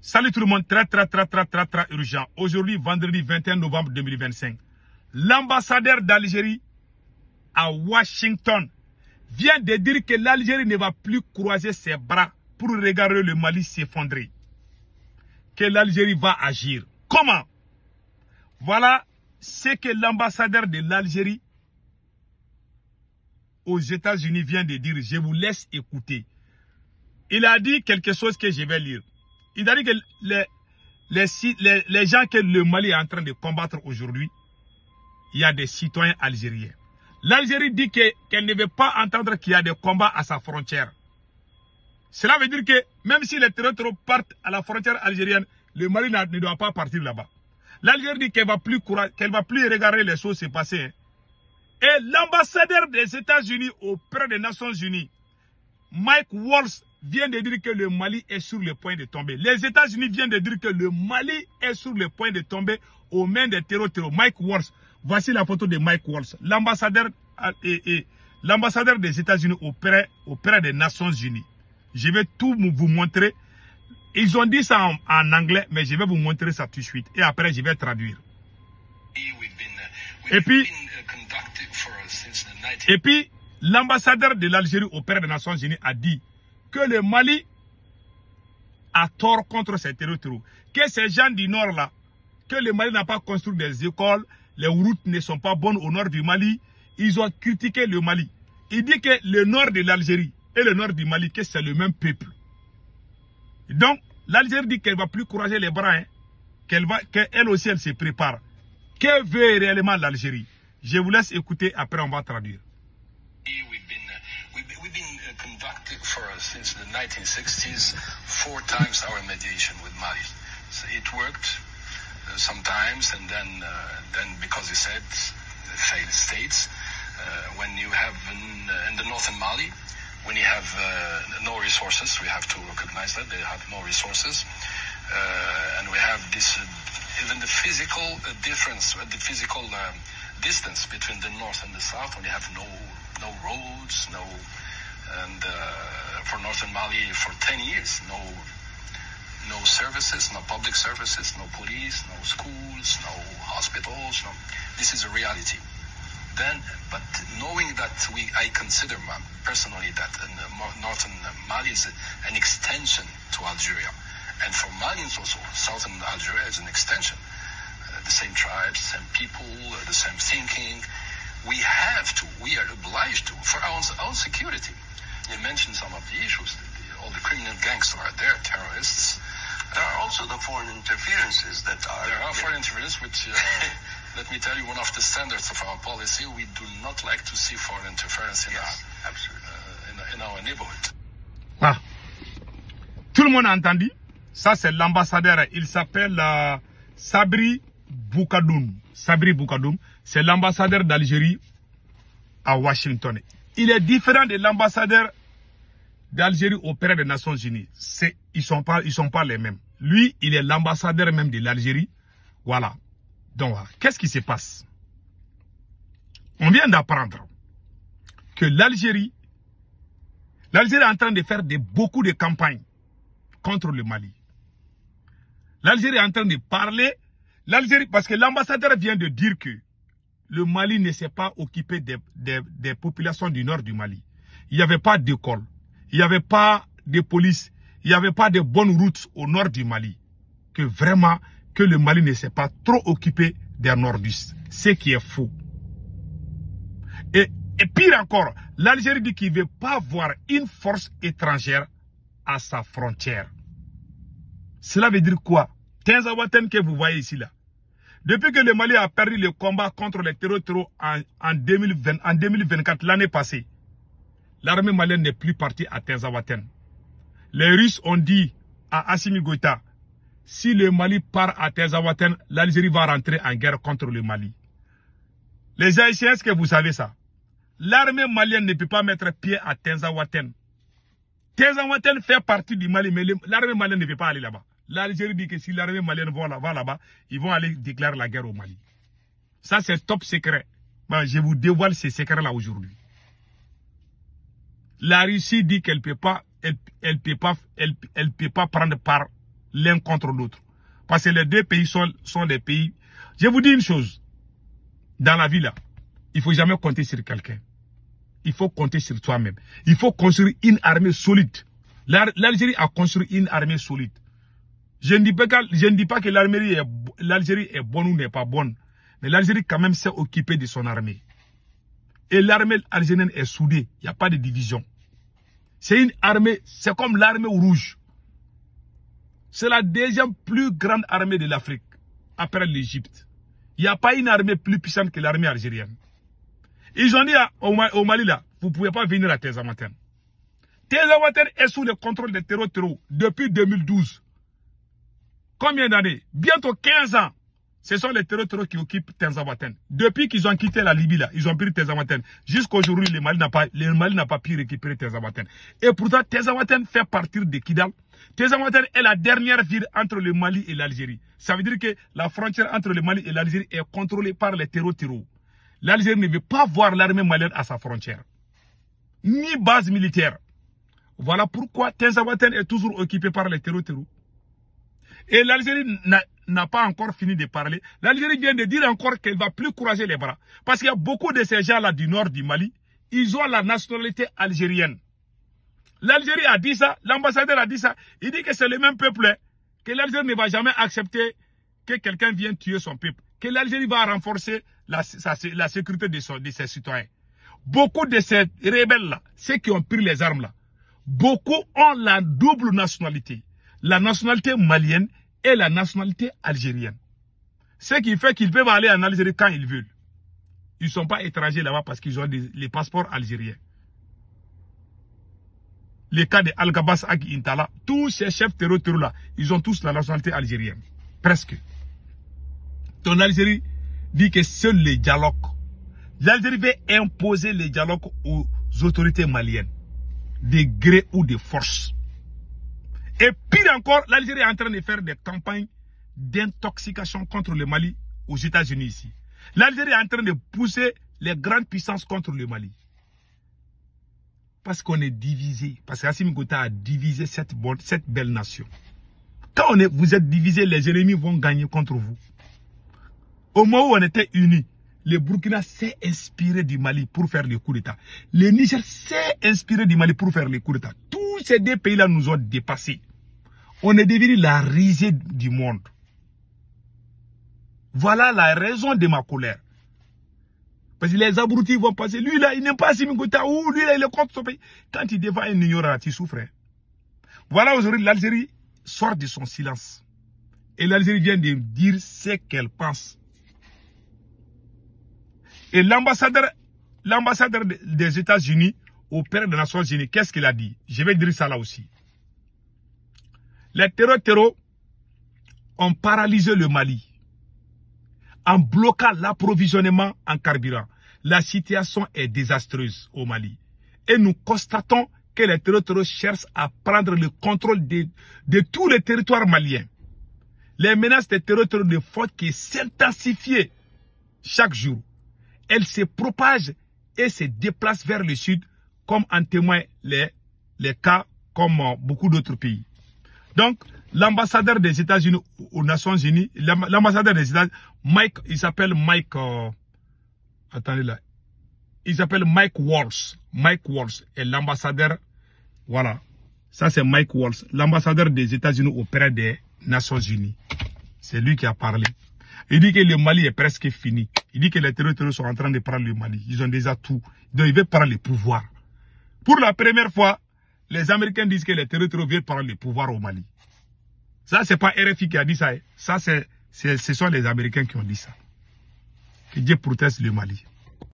Salut tout le monde, très urgent. Aujourd'hui, vendredi 21 novembre 2025, l'ambassadeur d'Algérie à Washington vient de dire que l'Algérie ne va plus croiser ses bras pour regarder le Mali s'effondrer. Que l'Algérie va agir. Comment? Voilà ce que l'ambassadeur de l'Algérie aux États-Unis vient de dire. Je vous laisse écouter. Il a dit quelque chose que je vais lire. Il a dit que les gens que le Mali est en train de combattre aujourd'hui, il y a des citoyens algériens. L'Algérie dit qu'elle ne veut pas entendre qu'il y a des combats à sa frontière. Cela veut dire que même si les terroristes partent à la frontière algérienne, le Mali ne doit pas partir là-bas. L'Algérie dit qu'elle va plus regarder les choses se passer. Hein. Et l'ambassadeur des États-Unis auprès des Nations Unies, Mike Waltz, vient de dire que le Mali est sur le point de tomber. Les États-Unis viennent de dire que le Mali est sur le point de tomber aux mains des terroristes. Mike Waltz, voici la photo de Mike Waltz, l'ambassadeur des États-Unis auprès des Nations Unies. Je vais tout vous montrer. Ils ont dit ça en anglais, mais je vais vous montrer ça tout de suite. Et après, je vais traduire. Et puis, l'ambassadeur de l'Algérie auprès des Nations Unies a dit que le Mali a tort contre ces terroristes. Que ces gens du Nord là, que le Mali n'a pas construit des écoles, les routes ne sont pas bonnes au nord du Mali. Ils ont critiqué le Mali. Il dit que le nord de l'Algérie et le nord du Mali, que c'est le même peuple. Donc, l'Algérie dit qu'elle ne va plus courager les bras, hein, qu'elle aussi, elle se prépare. Que veut réellement l'Algérie? Je vous laisse écouter, après on va traduire. We've been conducting since the 1960s 4 times our mediation with Mali. So it worked sometimes, and then because you said failed states, when you have in the northern Mali, when you have no resources, we have to recognize that they have no resources, and we have this even the physical difference, the physical distance between the north and the south, when you have no roads, and for northern Mali for 10 years, no services, no public services, no police, no schools, no hospitals. This is a reality. Then, but knowing that I consider personally that northern Mali is an extension to Algeria, and for Malians also, southern Algeria is an extension. The same tribes, same people, the same thinking. We are obliged to, for our own security. You mentioned some of the issues. All the criminal gangs are there, terrorists. There are also the foreign interferences that are... There are foreign interferences, which, let me tell you, one of the standards of our policy, we do not like to see foreign interference in our neighborhood. Ah. Tout le monde a entendu? Ça, c'est l'ambassadeur. Il s'appelle Sabri Boukadoum. Sabri Boukadoum, c'est l'ambassadeur d'Algérie à Washington. Il est différent de l'ambassadeur d'Algérie auprès des Nations Unies. Ils sont pas les mêmes. Lui, il est l'ambassadeur même de l'Algérie. Voilà. Donc, qu'est-ce qui se passe? On vient d'apprendre que l'Algérie est en train de faire beaucoup de campagnes contre le Mali. L'Algérie est en train de parler. L'Algérie, parce que l'ambassadeur vient de dire que le Mali ne s'est pas occupé des populations du nord du Mali. Il n'y avait pas d'école, il n'y avait pas de police, il n'y avait pas de bonnes routes au nord du Mali. Que vraiment, que le Mali ne s'est pas trop occupé des nordistes. Ce qui est faux. Et pire encore, l'Algérie dit qu'il ne veut pas voir une force étrangère à sa frontière. Cela veut dire quoi? Tinzaouaten que vous voyez ici là. Depuis que le Mali a perdu le combat contre les terroristes en 2024, l'année passée, l'armée malienne n'est plus partie à Tinzaouaten. Les Russes ont dit à Assimi Goïta, si le Mali part à Tinzaouaten, l'Algérie va rentrer en guerre contre le Mali. Les Haïtiens, est-ce que vous savez ça? L'armée malienne ne peut pas mettre pied à Tinzaouaten. Tinzaouaten fait partie du Mali, mais l'armée malienne ne peut pas aller là-bas. L'Algérie dit que si l'armée malienne va là-bas, ils vont aller déclarer la guerre au Mali. Ça, c'est top secret. Ben, je vous dévoile ces secrets-là aujourd'hui. La Russie dit qu'elle peut pas prendre part l'un contre l'autre. Parce que les deux pays sont des pays. Je vous dis une chose. Dans la vie là, il ne faut jamais compter sur quelqu'un. Il faut compter sur toi-même. Il faut construire une armée solide. L'Algérie a construit une armée solide. Je ne dis pas que l'Algérie est bonne ou n'est pas bonne. Mais l'Algérie quand même s'est occupée de son armée. Et l'armée algérienne est soudée. Il n'y a pas de division. C'est une armée, c'est comme l'armée rouge. C'est la deuxième plus grande armée de l'Afrique, après l'Égypte. Il n'y a pas une armée plus puissante que l'armée algérienne. Ils ont dit au Mali là, vous ne pouvez pas venir à Tezawaten. Tezawaten est sous le contrôle des terreaux depuis 2012. Combien d'années? Bientôt 15 ans. Ce sont les terreaux qui occupent Tezawaten. Depuis qu'ils ont quitté la Libye là, ils ont pris Tezawaten. Jusqu'aujourd'hui, le Mali n'a pas pu récupérer Tezawaten. Et pourtant, Tezawaten fait partie de Kidal. Tezawaten est la dernière ville entre le Mali et l'Algérie. Ça veut dire que la frontière entre le Mali et l'Algérie est contrôlée par les terreaux. L'Algérie ne veut pas voir l'armée malienne à sa frontière. Ni base militaire. Voilà pourquoi Tezawaten est toujours occupé par les terreaux. Et l'Algérie n'a pas encore fini de parler. L'Algérie vient de dire encore qu'elle ne va plus courager les bras. Parce qu'il y a beaucoup de ces gens-là du nord du Mali, ils ont la nationalité algérienne. L'Algérie a dit ça, l'ambassadeur a dit ça. Il dit que c'est le même peuple, que l'Algérie ne va jamais accepter que quelqu'un vienne tuer son peuple. Que l'Algérie va renforcer la sécurité de ses citoyens. Beaucoup de ces rebelles-là, ceux qui ont pris les armes-là, beaucoup ont la double nationalité. La nationalité malienne et la nationalité algérienne. Ce qui fait qu'ils peuvent aller en Algérie quand ils veulent. Ils ne sont pas étrangers là-bas parce qu'ils ont les passeports algériens. Les cas de Al-Gabas, Agi Intala, tous ces chefs terroristes là, ils ont tous la nationalité algérienne. Presque. Donc l'Algérie dit que seul les dialogues. L'Algérie veut imposer les dialogues aux autorités maliennes. De gré ou de force. Et pire encore, l'Algérie est en train de faire des campagnes d'intoxication contre le Mali aux États-Unis ici. L'Algérie est en train de pousser les grandes puissances contre le Mali. Parce qu'on est divisé. Parce qu'Assimi Goïta a divisé cette belle nation. Quand vous êtes divisé, les ennemis vont gagner contre vous. Au moment où on était unis, le Burkina s'est inspiré du Mali pour faire le coup d'État. Le Niger s'est inspiré du Mali pour faire le coup d'État. Tous ces deux pays-là nous ont dépassés. On est devenu la risée du monde. Voilà la raison de ma colère. Parce que les abrutis vont passer. Lui là, il n'aime pas Assimi Goïta. Ou lui là, il est contre son pays. Quand il défend un ignorant, tu souffres. Voilà aujourd'hui, l'Algérie sort de son silence. Et l'Algérie vient de dire ce qu'elle pense. Et l'ambassadeur des États-Unis auprès des Nations Unies, qu'est-ce qu'il a dit? Je vais dire ça là aussi. Les terreaux ont paralysé le Mali en bloquant l'approvisionnement en carburant. La situation est désastreuse au Mali. Et nous constatons que les terreaux cherchent à prendre le contrôle de tous les territoires maliens. Les menaces des terreaux ne font que s'intensifier chaque jour. Elles se propagent et se déplacent vers le sud, comme en témoignent les cas comme beaucoup d'autres pays. Donc, l'ambassadeur des États-Unis aux Nations Unies, l'ambassadeur des États-Unis, il s'appelle Mike Waltz. Mike Waltz est l'ambassadeur, voilà, ça c'est Mike Waltz, l'ambassadeur des États-Unis auprès des Nations Unies. C'est lui qui a parlé. Il dit que le Mali est presque fini. Il dit que les terroristes sont en train de prendre le Mali. Ils ont déjà tout. Donc ils veulent prendre le pouvoir. Pour la première fois, les Américains disent que les terroristes veulent prendre le pouvoir au Mali. Ça, c'est pas RFI qui a dit ça. Ça, ce sont les Américains qui ont dit ça. Que Dieu protège le Mali.